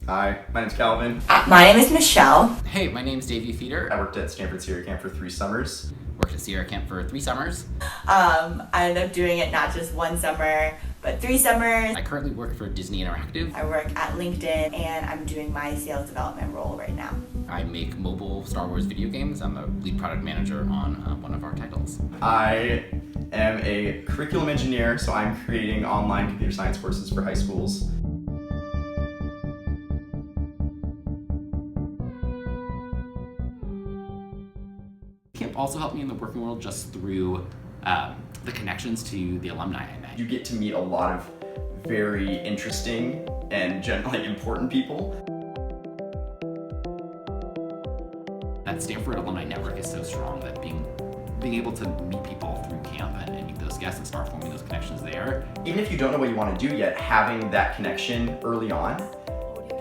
Hi, my name's Calvin. My name is Michelle. Hey, my name's Davey Feeder. I worked at Stanford Sierra Camp for 3 summers. Worked at Sierra Camp for 3 summers. I ended up doing it not just 1 summer, but 3 summers. I currently work for Disney Interactive. I work at LinkedIn, and I'm doing my sales development role right now. I make mobile Star Wars video games. I'm the lead product manager on one of our titles. I am a curriculum engineer, so I'm creating online computer science courses for high schools. Camp also helped me in the working world just through the connections to the alumni I met. You get to meet a lot of very interesting and generally important people. That Stanford alumni network is so strong that being able to meet people through camp and meet those guests and start forming those connections there. Even if you don't know what you want to do yet, having that connection early on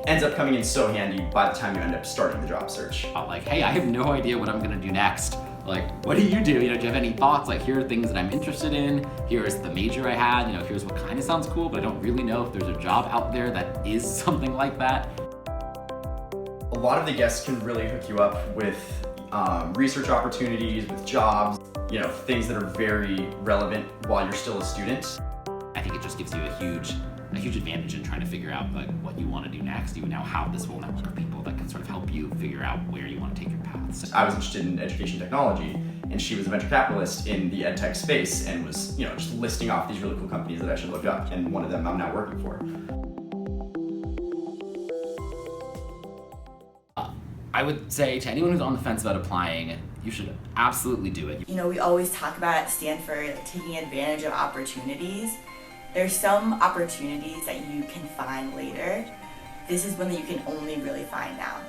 ends up coming in so handy by the time you end up starting the job search. Like, hey, I have no idea what I'm gonna do next. Like, what do? Do you have any thoughts? Like, here are things that I'm interested in. Here's the major I had. Here's what kind of sounds cool, but I don't really know if there's a job out there that is something like that. A lot of the guests can really hook you up with research opportunities, with jobs, things that are very relevant while you're still a student. I think it just gives you a huge advantage in trying to figure out like what you want to do next. You now have this whole network of people that can sort of help you figure out where you want to take your paths. I was interested in education technology, and she was a venture capitalist in the ed tech space and was, just listing off these really cool companies that I should look up, and one of them I'm now working for. I would say to anyone who's on the fence about applying, you should absolutely do it. We always talk about at Stanford taking advantage of opportunities. There's some opportunities that you can find later. This is one that you can only really find now.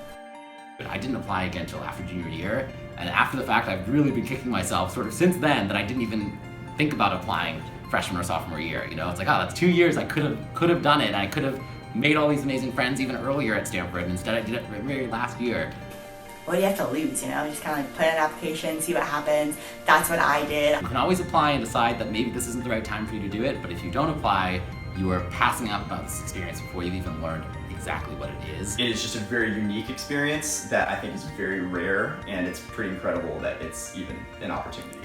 But I didn't apply again until after junior year, and after the fact, I've really been kicking myself sort of since then that I didn't even think about applying freshman or sophomore year. It's like, that's 2 years I could have done it, and I could have made all these amazing friends even earlier at Stanford, and instead I did it very last year. What do you have to lose, Just kind of put in an application, see what happens. That's what I did. You can always apply and decide that maybe this isn't the right time for you to do it, but if you don't apply, you are passing out about this experience before you've even learned exactly what it is. It is just a very unique experience that I think is very rare, and it's pretty incredible that it's even an opportunity.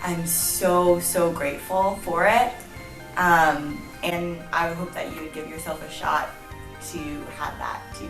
I'm so grateful for it, and I would hope that you would give yourself a shot to have that too.